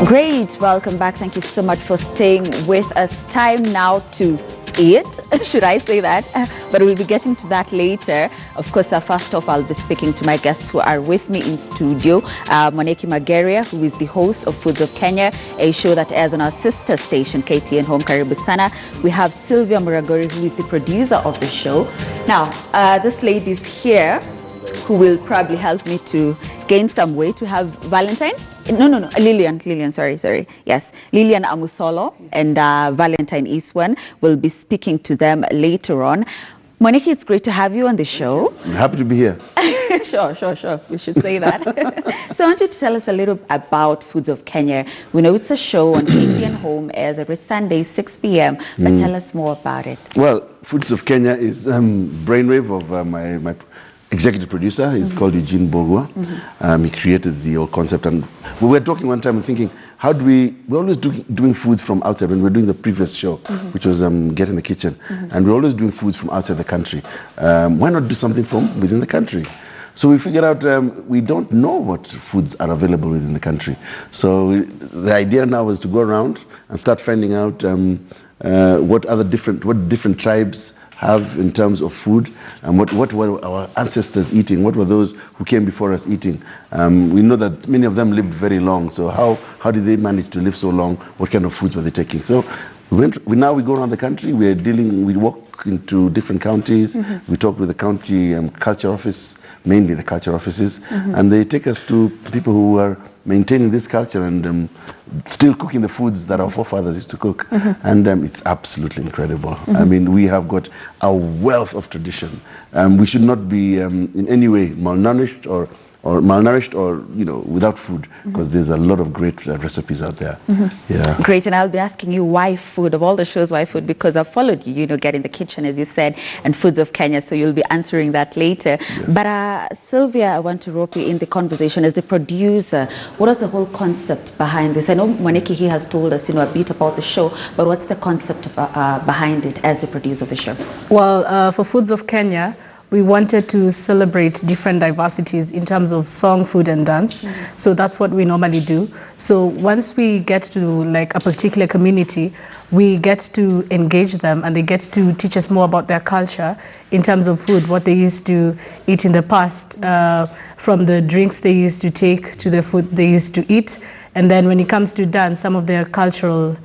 Great, welcome back. Thank you so much for staying with us. Time now to eat, should I say that? But we'll be getting to that later. Of course, first off, I'll be speaking to my guests who are with me in studio. Moneki Mageria, who is the host of Foods of Kenya, a show that airs on our sister station, KTN Home Karibu Sana. We have Sylvia Muragori, who is the producer of the show. Now, this lady is here, who will probably help me to gain some weight. We have Valentine. No, Lillian, sorry. Yes, Lillian Amusolo and Valentine Iswan will be speaking to them later on. Moneki, it's great to have you on the show. I'm happy to be here. Sure. We should say that. So I want you to tell us a little about Foods of Kenya. We know it's a show on KTN Home, airs every Sunday, 6 p.m. But tell us more about it. Well, Foods of Kenya is brainwave of my executive producer. He's called Eugene Bogwa. He created the whole concept, and we were talking one time and thinking, how do we're always doing foods from outside. When we're doing the previous show, which was Get in the Kitchen, and we're always doing foods from outside the country. Why not do something from within the country? So we figured out we don't know what foods are available within the country. So the idea now is to go around and start finding out what different tribes have in terms of food, and what were our ancestors eating, what were those who came before us eating. We know that many of them lived very long, so how did they manage to live so long? What kind of foods were they taking? So now we go around the country, we walk into different counties, we talk with the county culture office, mainly the culture offices, and they take us to people who are maintaining this culture and still cooking the foods that our forefathers used to cook. And it's absolutely incredible. I mean, we have got a wealth of tradition. We should not be in any way malnourished or without food, because there's a lot of great recipes out there. Yeah. Great, and I'll be asking you why food, of all the shows, why food? Because I've followed you, Get in the Kitchen, as you said, and Foods of Kenya, so you'll be answering that later. Yes. But Sylvia, I want to rope you in the conversation as the producer. What is the whole concept behind this? I know Moneki here has told us, a bit about the show, but what's the concept behind it as the producer of the show? Well, for Foods of Kenya, we wanted to celebrate different diversities in terms of song, food, and dance. So that's what we normally do. So once we get to a particular community, we get to engage them, and they get to teach us more about their culture in terms of food, what they used to eat in the past, from the drinks they used to take to the food they used to eat. And then when it comes to dance, some of their cultural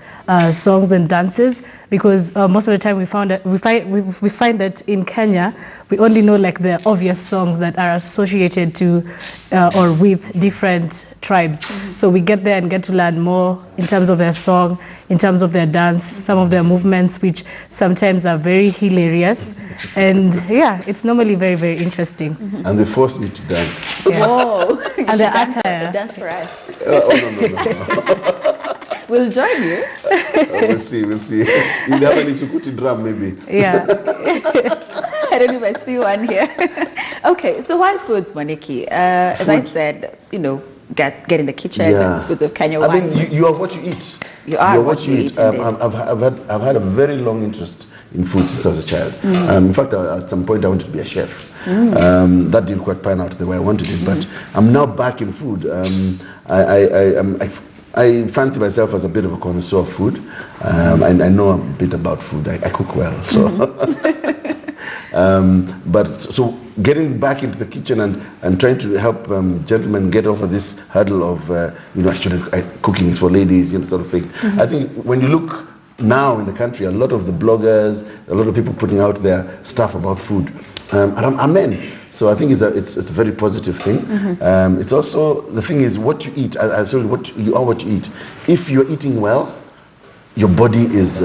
songs and dances, because most of the time we find that in Kenya, we only know the obvious songs that are associated to or with different tribes. So we get there and get to learn more in terms of their song, in terms of their dance, some of their movements, which sometimes are very hilarious. And yeah, it's normally very, very interesting. And they force me to dance. Yeah. Whoa! And the attire. Dance for us. No. We'll join you. We'll see. If you have any sukuti drum, maybe. Yeah. I don't know if I see one here. Okay, so why foods, Moneki? As I said, get in the kitchen, and Foods of Kenya. I mean, you are what you eat. You are what you eat. I've had a very long interest in food since I was a child. In fact, at some point I wanted to be a chef. That didn't quite pan out the way I wanted it, but I'm now back in food. I fancy myself as a bit of a connoisseur of food, and I know a bit about food. I cook well, so. So getting back into the kitchen and trying to help gentlemen get over this hurdle of cooking is for ladies, sort of thing. I think when you look now in the country, a lot of the bloggers, a lot of people putting out their stuff about food are men. So I think it's a very positive thing. It's also, the thing is, what you eat. I told you, you are what you eat. If you're eating well, your body is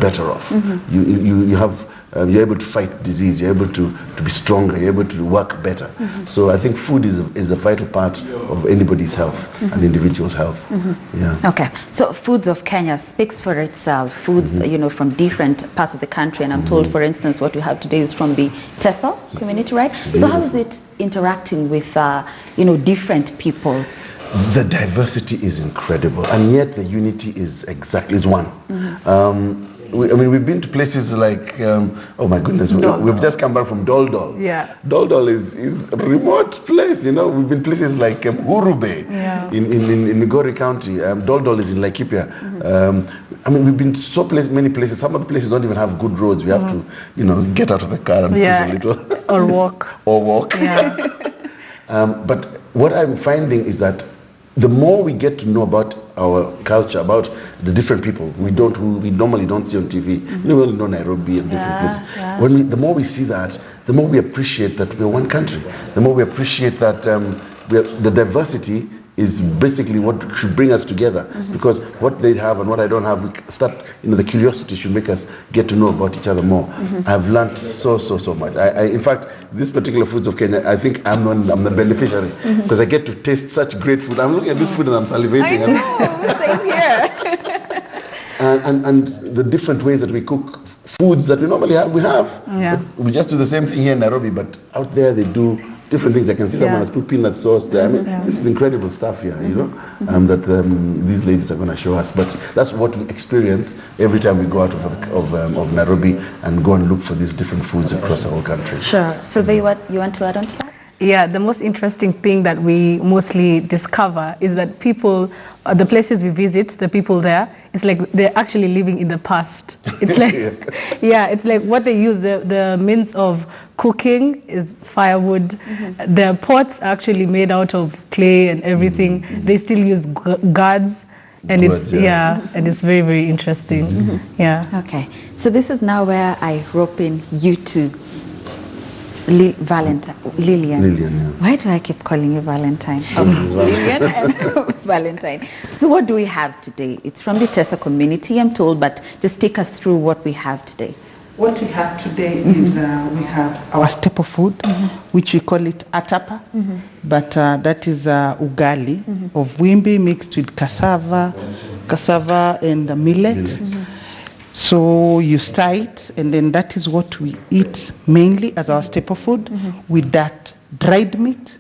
better off. You're able to fight disease. You're able to be stronger. You're able to work better. So I think food is a vital part of anybody's health, an individual's health. Yeah. Okay. So Foods of Kenya speaks for itself. Foods, from different parts of the country, and I'm told, for instance, what we have today is from the Teso community, right? So how is it interacting with, different people? The diversity is incredible, and yet the unity is one. we've been to places like, oh my goodness, we've just come back from Dol Dol. Yeah. Dol Dol is a remote place, you know. We've been places like Urube in Migori County. Dol Dol is in Laikipia. We've been to many places. Some of the places don't even have good roads. We have to, get out of the car and push a little. Or walk. Or walk. Yeah. But what I'm finding is that the more we get to know about our culture, about the different people who we normally don't see on TV. We only know Nairobi and different places. Yeah. The more we see that, the more we appreciate that we're one country. The more we appreciate that the diversity is basically what should bring us together. Because what they have and what I don't have, we start, the curiosity should make us get to know about each other more. I've learned so much. In fact, this particular foods of Kenya, I think I'm the beneficiary because I get to taste such great food. I'm looking at this food and I'm salivating. I know, same here. and the different ways that we cook foods that we normally have. Yeah. We just do the same thing here in Nairobi, but out there they do different things. I can see someone has put peanut sauce there. This is incredible stuff here, that these ladies are going to show us. But that's what we experience every time we go out of Nairobi and go and look for these different foods across the whole country. Sure. So you want to add on to that? Yeah, the most interesting thing that we mostly discover is that people, the places we visit, the people there, it's like they're actually living in the past. It's like, it's like what they use, the means of cooking is firewood. Their pots are actually made out of clay and everything. They still use gourds. And and it's very, very interesting. Yeah. Okay. So this is now where I rope in you two. Lillian. Lillian, yeah. Why do I keep calling you Valentine? Lillian and Valentine. So what do we have today? It's from the Tessa community, I'm told, but just take us through what we have today. What we have today is we have our staple food, which we call it atapa, but that is ugali of wimbi mixed with cassava and millet. So you stir it, and then that is what we eat mainly as our staple food, with that dried meat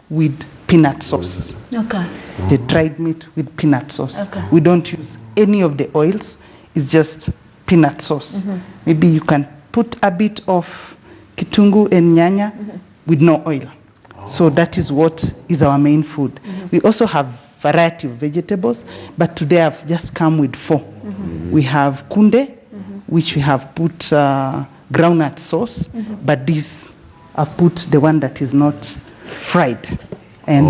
with peanut sauce. Okay. The dried meat with peanut sauce. Okay. We don't use any of the oils. It's just peanut sauce. Maybe you can put a bit of kitungu and nyanya with no oil. So that is what is our main food. We also have variety of vegetables, but today I've just come with 4. We have kunde, which we have put groundnut sauce, but this I've put the one that is not fried. And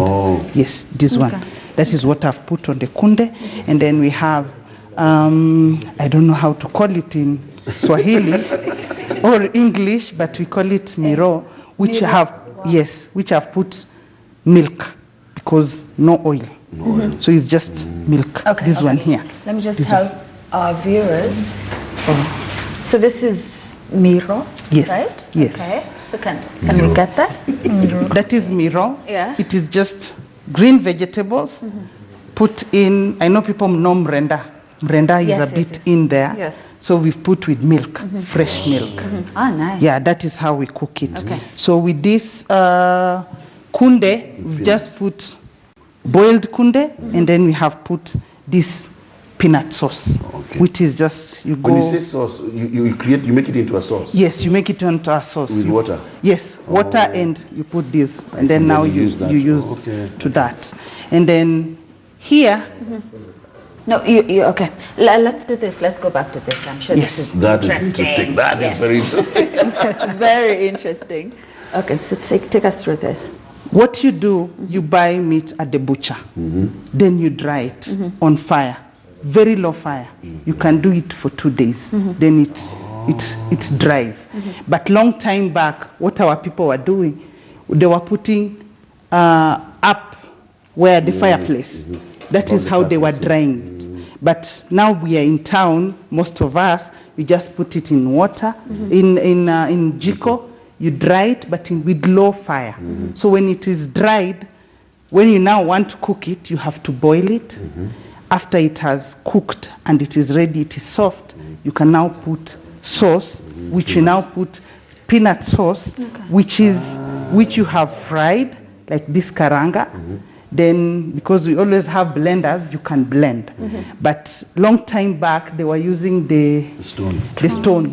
yes, this one. That is what I've put on the kunde. And then we have, I don't know how to call it in Swahili or English, but we call it miro, which which I've put milk because no oil. So it's just milk. Okay, this one here. Let me just help our viewers. So this is miro, yes, right? Yes. Okay. So can we get that? That is miro. Yeah. It is just green vegetables put in. I know people know mrenda. Mrenda is a bit in there. Yes. So we've put with milk, fresh milk. Ah, nice. Yeah, that is how we cook it. Okay. So with this kunde, we've just put boiled kunde, and then we have put this peanut sauce, which is just When you say sauce, you make it into a sauce. Yes, you make it into a sauce with water. Yes, water, and you put this, and then now you use to that, and then here. No, you okay. Let's do this. Let's go back to this. I'm sure this is interesting. That is very interesting. Very interesting. Okay, so take us through this. What you do, you buy meat at the butcher, then you dry it on fire, very low fire. You can do it for 2 days, then it dries. But long time back, what our people were doing, they were putting up where the fireplace. That is how they were drying it. But now we are in town, most of us, we just put it in water, in jiko. You dry it, but with low fire. So when it is dried, when you now want to cook it, you have to boil it. After it has cooked and it is ready, it is soft, you can now put sauce, which you now put peanut sauce, which you have fried, like this karanga. Then, because we always have blenders, you can blend. But long time back, they were using the stone.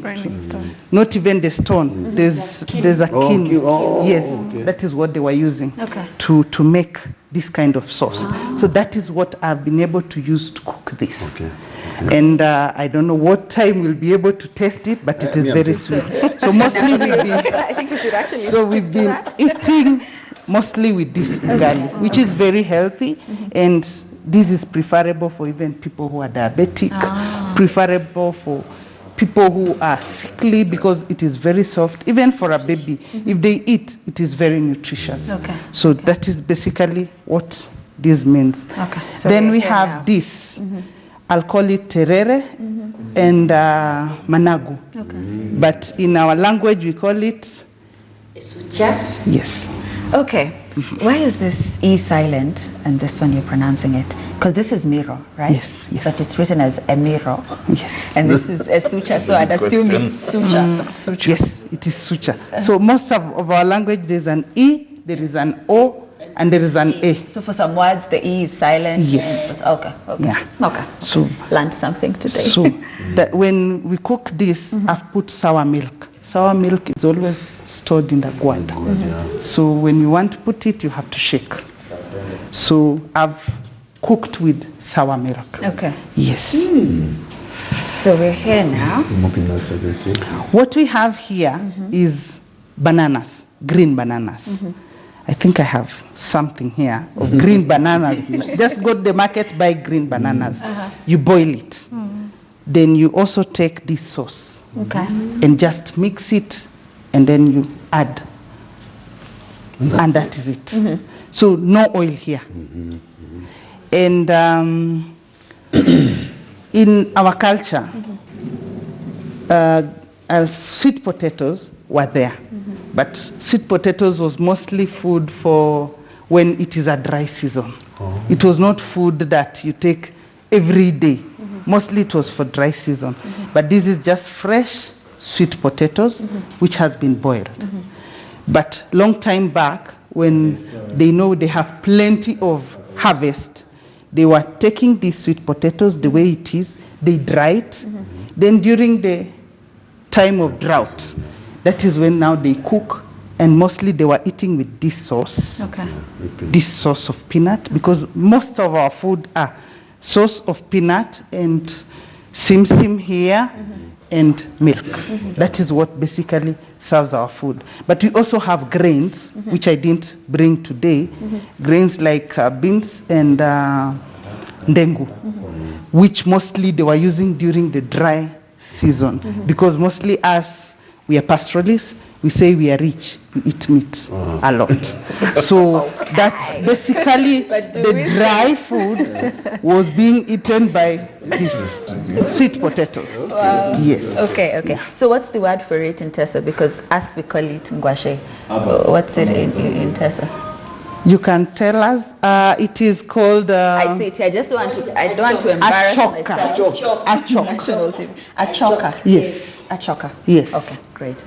Grinding stone. Not even the stone. There's a kiln. Yes, that is what they were using to make this kind of sauce. So that is what I've been able to use to cook this. And I don't know what time we'll be able to taste it, but it is very sweet. So mostly we've been eating mostly with this ugali, which is very healthy, and this is preferable for even people who are diabetic, preferable for people who are sickly because it is very soft, even for a baby. If they eat, it is very nutritious. So that is basically what this means. So then we have this. I'll call it terere and managu. But in our language, we call it Sucha. Yes. Okay. Why is this E silent and this one you're pronouncing it? Because this is miro, right? Yes, yes. But it's written as emiro. Yes. And this is a sucha, so I'd assume it's sucha. Yes, it is sucha. So most of our language, there's an E, there is an O, and there is an A. So for some words, the E is silent. Yes. Okay. Yeah. Okay. So Learned something today. So that when we cook this, I've put sour milk. Sour milk is always stored in the guanda. So when you want to put it, you have to shake. So I've cooked with sour milk. Okay. Yes. So we're here now. What we have here is bananas, green bananas. I think I have something here of green bananas. Just go to the market, buy green bananas. You boil it. Then you also take this sauce. Okay. And just mix it, and then you add. And that is it. So no oil here. And in our culture, sweet potatoes were there. But sweet potatoes was mostly food for when it is a dry season. It was not food that you take every day. Mostly it was for dry season. But this is just fresh sweet potatoes, which has been boiled. But long time back, when they know they have plenty of harvest, they were taking these sweet potatoes the way it is, they dry it. Then during the time of drought, that is when now they cook, and mostly they were eating with this sauce. This sauce of peanut, because most of our food are sauce of peanut and sim here and milk. That is what basically serves our food. But we also have grains, which I didn't bring today. Grains like beans and ndengu, which mostly they were using during the dry season. Because mostly us, we are pastoralists, we say we are rich, we eat meat a lot. So that's basically the dry food was being eaten by this sweet potatoes. Yes. Okay. So what's the word for it in Tessa? Because us, we call it ngwashe. What's it in Tessa? You can tell us. It is called... I see it here. I don't want to embarrass myself. National TV. Achoka. Yes. Achoka. Yes. Okay, great.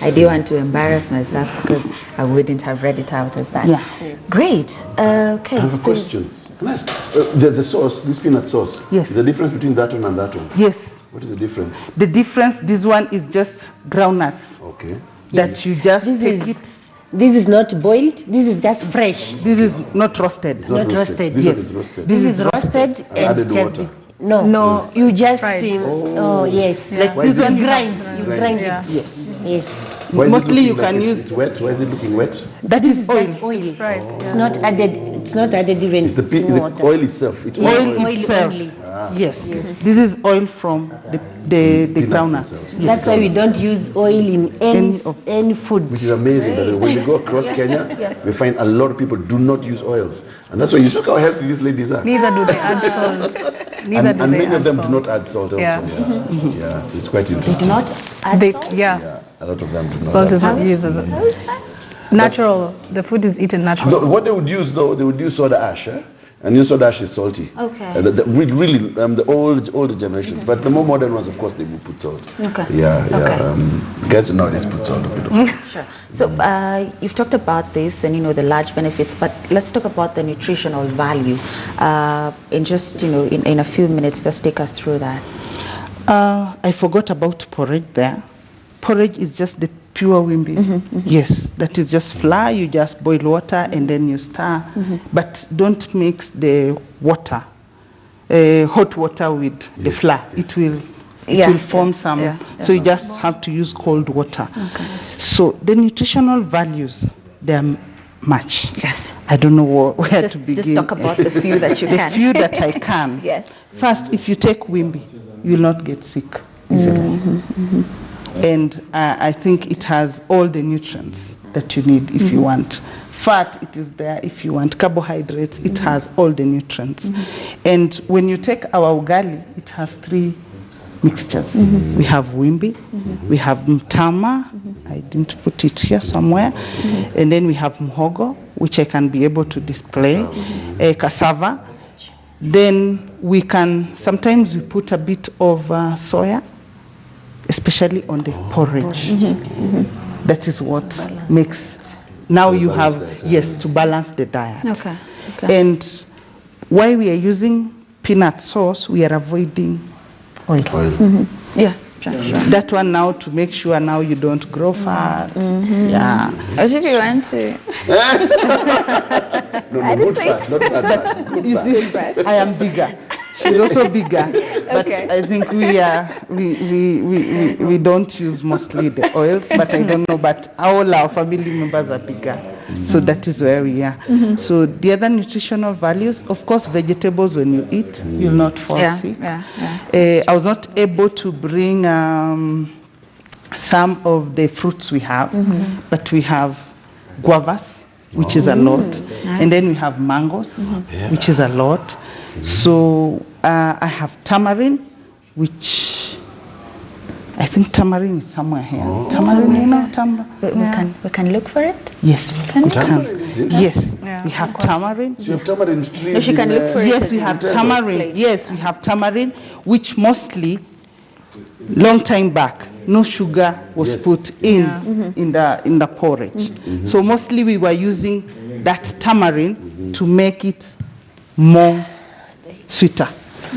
I didn't want to embarrass myself because I wouldn't have read it out as that. Yeah. Great. Okay. I have a question. Can I ask, the sauce, this peanut sauce, yes. Is the difference between that one and that one? Yes. What is the difference? The difference, this one is just groundnuts. Okay. That you just take it. This is not boiled, this is just fresh. This is not roasted. Not roasted. This Yes. one is roasted. This is roasted and Added just water. no, you just Fried. yes. Like Why this is it one You grind. grind Yeah. it. Yes. Why is it Mostly you looking can like use. it's wet. Why is it looking wet? That is oil. Just oil. Right. It's not added. It's not added even. It's the water. oil itself. It's Yes. oil. Oil itself. only. Yes. This is oil from the groundnuts. themselves. Yes. That's why we don't use oil in any food. Which is amazing. By the way, when we go across Kenya, we find a lot of people do not use oils, and that's why you look how healthy these ladies are. Neither do they add salt. Neither And do they many add of them salt. do not add salt. Also. Yeah. Yeah. So it's quite They interesting. do not add They, salt? yeah. A lot of them do not. Salt add is not used as a natural. The food is eaten naturally. No, what they would use though, they would use soda ash. And you soda ash is salty. Okay. Really, the older generations. But the more modern ones, of course, they will put salt. Okay. Yeah. Okay. Guys nowadays put salt, a bit of salt. Sure. So you've talked about this and the large benefits, but let's talk about the nutritional value. In just in a few minutes, just take us through that. I forgot about porridge there. Porridge is just the pure wimbi. Yes, that is just flour. You just boil water and then you stir. But don't mix the water, hot water with the flour. It will form some. So you just have to use cold water. Okay. So the nutritional values, they are much. Yes. I don't know where to begin. Just talk about the few that you can. The few that I can. Yes. First, if you take wimbi, you will not get sick easily. And I think it has all the nutrients that you need if you want. Fat, it is there if you want. Carbohydrates, it has all the nutrients. And when you take our ugali, it has 3 mixtures. We have wimbi, we have mtama, I didn't put it here somewhere, and then we have muhogo, which I can be able to display, cassava. Then we can, sometimes we put a bit of soya, especially on the porridge. That is what makes, now you have, yes, to balance the diet. Okay. And while we are using peanut sauce, we are avoiding oil. Yeah, sure. That one now to make sure now you don't grow fat. Yeah. What if you want to? No, good fat, not bad fat. Good You fat. see, I am bigger. She's also bigger. But Okay. I think we don't use mostly the oils, but I don't know, but all our family members are bigger. So that is where we are. So the other nutritional values, of course, vegetables when you eat, you'll not fall sick. I was not able to bring some of the fruits we have, but we have guavas, which is a lot. And then we have mangoes, which is a lot. So I have tamarind, which I think tamarind is somewhere here. Tamarind, you know, We can look for it. Yes, Can we we? can. Tamarind? Yes, we have tamarind. So you have tamarind trees. If you can look for it. Yes, we have tamarind. Yes, we have tamarind, which mostly, long time back, no sugar was put in the porridge. So mostly we were using that tamarind to make it more sweeter.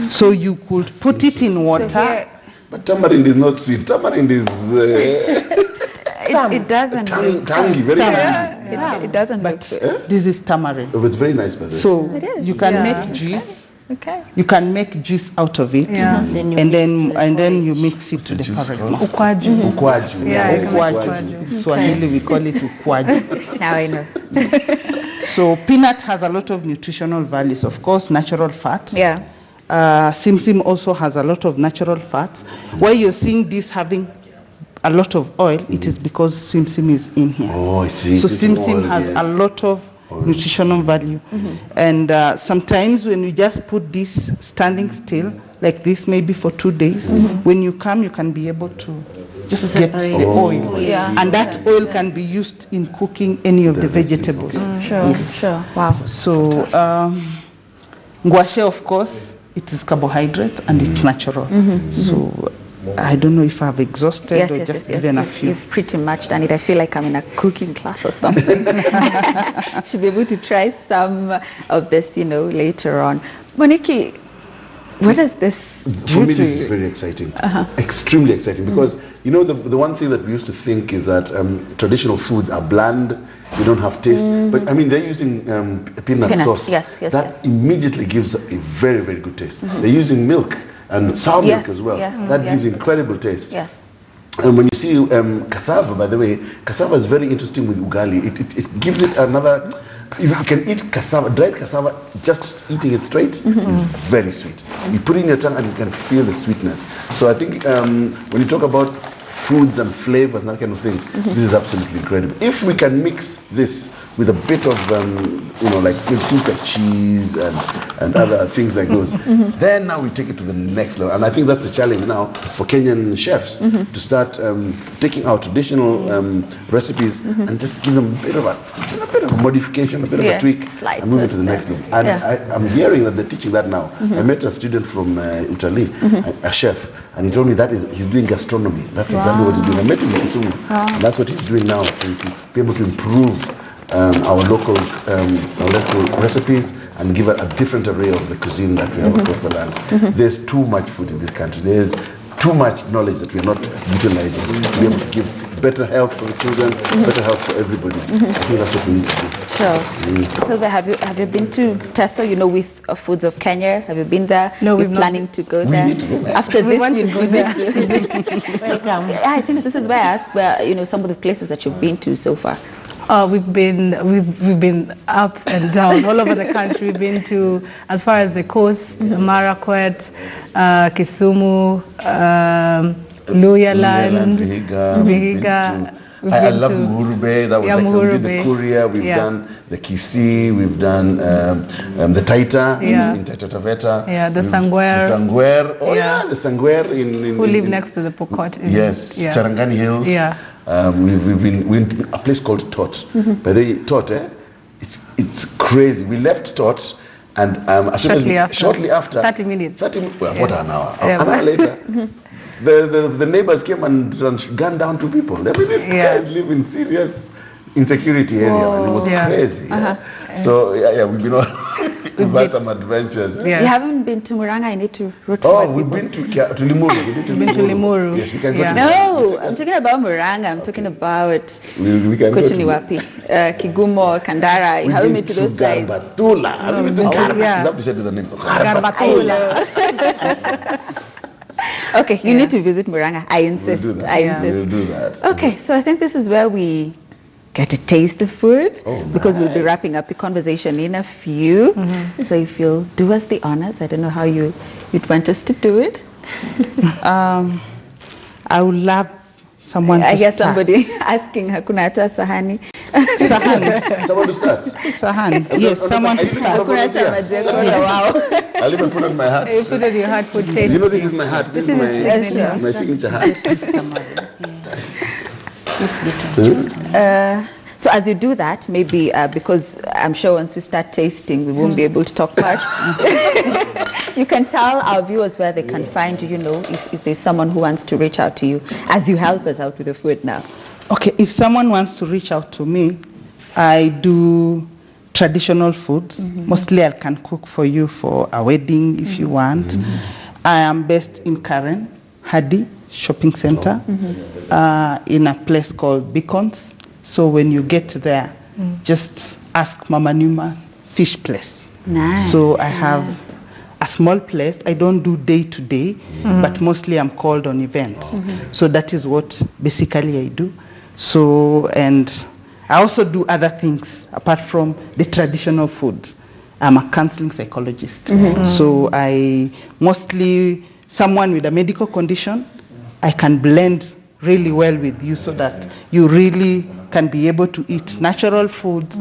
So you could put it in water. But tamarind is not sweet. Tamarind is It doesn't. tangy, very tangy. It doesn't look But good. this is tamarind. Oh, it's very nice, by the way. So It is, you can yeah. make juice. Okay. You can make juice out of it, and then you mix it to the porridge. Ukwaju. Ukwaju. Yeah, you can make Ukwaju. Swahili we call it ukwaju. Now I know. So peanut has a lot of nutritional values. Of course, natural fats. Yeah. Simsim also has a lot of natural fats. Why you're seeing this having a lot of oil, it is because simsim is in here. Oh, I see. So It's in simsim oil, has yes. a lot of nutritional value. And sometimes when we just put this standing still, like this, maybe for 2 days, when you come, you can be able to just get the oil. Yeah. And that oil can be used in cooking any of the vegetables. Sure. Wow. So ngwashe, of course, it is carbohydrate and it's natural. So I don't know if I've exhausted or just even a few. You've pretty much done it. I feel like I'm in a cooking class or something. Should be able to try some of this, later on. Monique, what does this do For me, to this is you? very exciting, extremely exciting, because the one thing that we used to think is that traditional foods are bland, they don't have taste. But I mean, they're using peanut sauce. Yes, that immediately gives a very, very good taste. They're using milk and sour milk as well. That gives incredible taste. Yes. And when you see cassava, by the way, cassava is very interesting with ugali. It gives it another. If you can eat cassava, dried cassava, just eating it straight is very sweet. You put it in your tongue and you can feel the sweetness. So I think when you talk about foods and flavors and that kind of thing, this is absolutely incredible. If we can mix this with a bit of, like things like cheese and other things like those. Then now we take it to the next level. And I think that's the challenge now for Kenyan chefs to start taking our traditional recipes and just give them a bit of a modification, a bit of a tweak, and move it to the next level. And I'm hearing that they're teaching that now. I met a student from Italy, a chef, and he told me he's doing gastronomy. That's exactly what he's doing. I met him in Kisumu, and that's what he's doing now, to be able to improve our local recipes and give a different array of the cuisine that we have across the land. There's too much food in this country. There's too much knowledge that we're not utilizing to be able to give better health for the children, better health for everybody. I think that's what we need to do. Sure. Silvia, have you been to Teso, with Foods of Kenya? Have you been there? No, we're planning to go there. We need to go there. After We this, want to go there. Welcome. I think this is where I asked where, some of the places that you've been to so far. We've been up and down all over the country. We've been to as far as the coast, Marakwet, Kisumu, Luyaland, Vihiga. I love Muhurube. That was excellent. We did the Kuria. We've done the Kisii. We've done the Taita in Taita Taveta. Yeah, the Sangwer. The Sangwer. Oh yeah, the Sangwer in Who live next to the Pokot. Yes, Charangani Hills. Yeah. We've been to a place called Tot. By the way, Tot, it's crazy. We left Tot, and shortly after 30 minutes. What an hour? An hour later. The neighbors came and gunned down 2 people. I mean, these guys live in serious insecurity area, and it was crazy. So we've been on we've had some adventures. Yes. You haven't been to Muranga. I need to root for we've been to Limuru. We've been to Limuru. Yes, we can go to No, I'm talking about Muranga. I'm talking about we can Kotuniwapi, Kigumo, Kandara. You haven't been to those sides. Garbatula. You have to say the name. Garbatula. Okay, you need to visit Muranga. I insist. We'll do that. Okay, so I think this is where we get to taste the food because we'll be wrapping up the conversation in a few. So if you'll do us the honors, I don't know how you'd want us to do it. I would love someone to I guess start. somebody asking Hakuna hata sahani. Sahani. Someone to start. Sahani. Yes, someone to start. Hakuna hata majengo. Wow. I'll even put on my hat. You put on your hat for tasting. You know, this is my hat. This is my signature hat. So as you do that, maybe because I'm sure once we start tasting, we won't be able to talk much. You can tell our viewers where they can find you, if there's someone who wants to reach out to you as you help us out with the food now. Okay, if someone wants to reach out to me, I do traditional foods. Mostly I can cook for you for a wedding if you want. I am based in Karen, Hadi Shopping Center, in a place called Beacons. So when you get there, just ask Mama Numa Fish Place. Nice. So I have a small place. I don't do day to day, but mostly I'm called on events. So that is what basically I do. So, and I also do other things apart from the traditional food. I'm a counseling psychologist. So I mostly, someone with a medical condition, I can blend really well with you so that you really can be able to eat natural foods.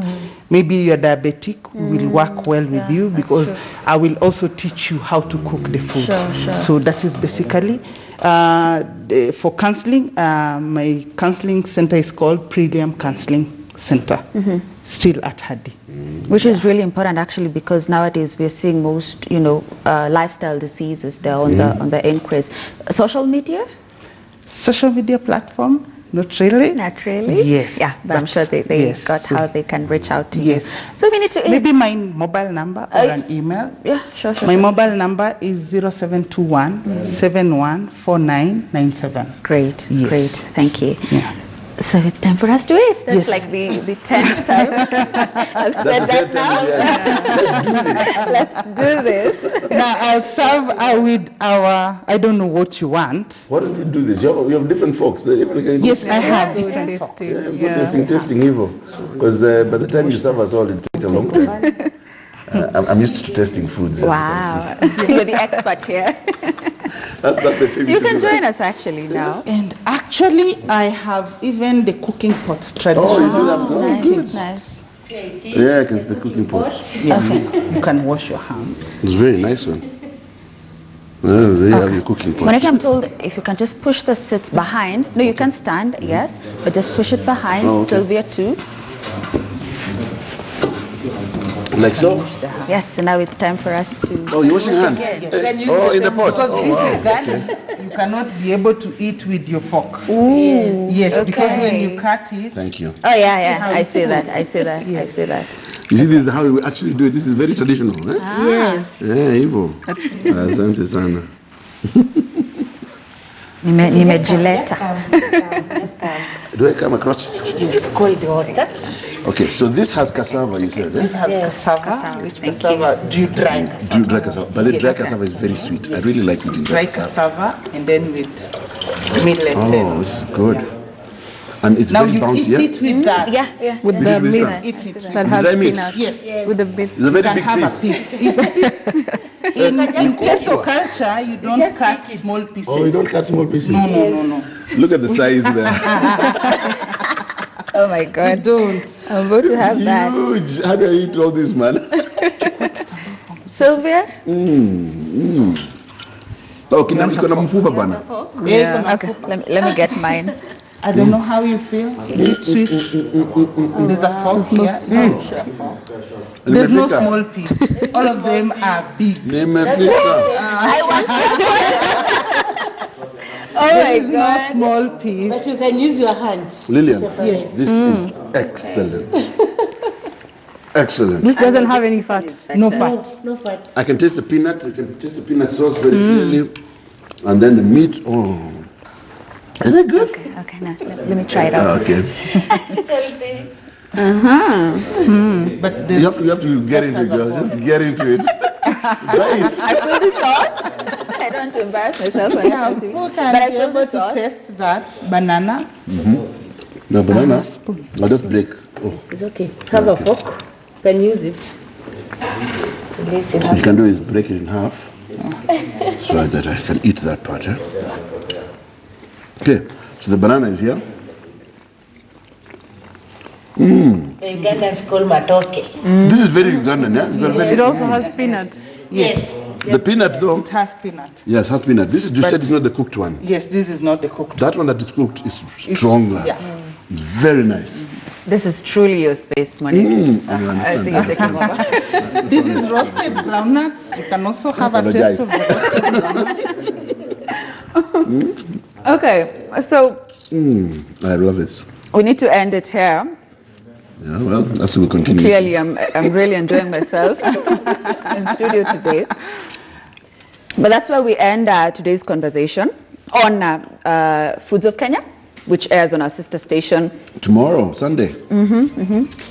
Maybe you're diabetic, will work well with you because I will also teach you how to cook the food. So that is basically, for counseling, my counseling center is called Premium Counseling Center, still at Hadi. Which is really important actually because nowadays we're seeing most, lifestyle diseases there on the increase. Social media? Social media platform? Not really. Not really? Yes. Yeah, but I'm sure they got how they can reach out to you. So we need to... Maybe my mobile number or an email. Yeah, sure. My mobile number is 0721 714997. Great, Yes. great. Thank you. Yeah. So it's time for us to eat. That's like the 10th time. I've said that now. Let's do this. Now I'll serve with our, I don't know what you want. What do we do this? You have different forks. Yes, I have different forks. Tasting evil. Because by the time you serve us all, it takes a long time. I'm used to testing foods. Wow. You're the expert here. That's the thing. You can join us actually now. And actually, I have even the cooking pots traditional. Oh, you do that? Nice. Yeah, because the cooking pot. Yeah. You can wash your hands. It's a very nice one. Well, there you have your cooking pot. Monica, I'm told if you can just push the seats behind. No, you can stand, yes, but just push it behind. Oh, okay. Sylvia too. Like so? Yes, so now it's time for us to... Oh, you're washing hands? Oh, in the pot. Because Oh, this wow. is done, you cannot be able to eat with your fork. Ooh, Yes, because when okay. you cut it, Thank you. Oh, yeah, I see that, I see that, I see that. You see, this is how we actually do it. This is very traditional. Eh? Yes. Yeah, Ivo. Asante sana. Nimejileta. Just come. Do I come across? Yes, cold water. Okay, so this has cassava, you said, this eh? has cassava, which cassava, dry cassava. Dry cassava. But the dry cassava is very sweet. I really like eating Dry dry cassava. cassava, and then with millet. Oh, this is good. And it's Now very you bouncy, eat yeah? it with that. Yeah. With With the it with meat that. Eat it. that With has the meat. peanuts. Yes. With the meat. It's a very You can big have piece. a piece. In Teso culture, you don't cut small pieces. Oh, you don't cut small pieces? No. Look at the size there. Oh my God. Don't. I'm about to have that. Huge. How do I eat all this, man? Sylvia? Oh, kuna mfupa bana. Yeah. Okay, let me get mine. I don't know how you feel. Is it sweet? There's a fork here. There's no Nimefika. small piece. All of them are big. Nimefika. Oh my No God. small piece. But you can use your hand. Lillian, this is excellent. Excellent. This doesn't have any fat. No fat. No fat. I can taste the peanut. I can taste the peanut sauce very clearly. And then the meat. Oh. Isn't it good? Okay, now let me try it out. Okay. But You have to get into it, girl. Just get into it. Right. I feel the sauce. I don't want to embarrass myself when I have to. who But can I be feel able the to sauce. taste that banana? No, banana. I'll just break. Oh. It's okay. Have a fork. You can use it. Release it. What you can do is break it in half so that I can eat that part. Eh? Okay, so the banana is here. The Ugandans call matoke. This is very Ugandan, yeah? It's got very- It also has peanut. Yes. The peanut, though. It has peanut. Yes, has peanut. This is, you said, it's not the cooked one. Yes, this is not the cooked. That one that is cooked is stronger. Yeah. Very nice. This is truly your space, Monica. You I understand? think you're taking over. This is roasted groundnuts. You can also have a taste of the roasted groundnuts. Okay, so I love it. we need to end it here. Yeah, well, that's will continue. Clearly, I'm really enjoying myself in studio today. But that's where we end today's conversation on Foods of Kenya, which airs on our sister station. Tomorrow, Sunday,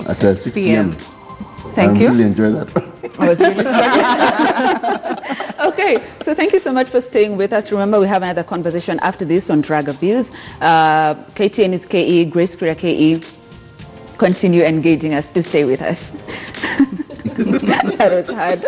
at 6 p.m. Thank you. I really enjoy that. I was really Okay, so thank you so much for staying with us. Remember, we have another conversation after this on drug abuse. KTN is KE, Grace Korea KE. Continue engaging us to stay with us. That was hard.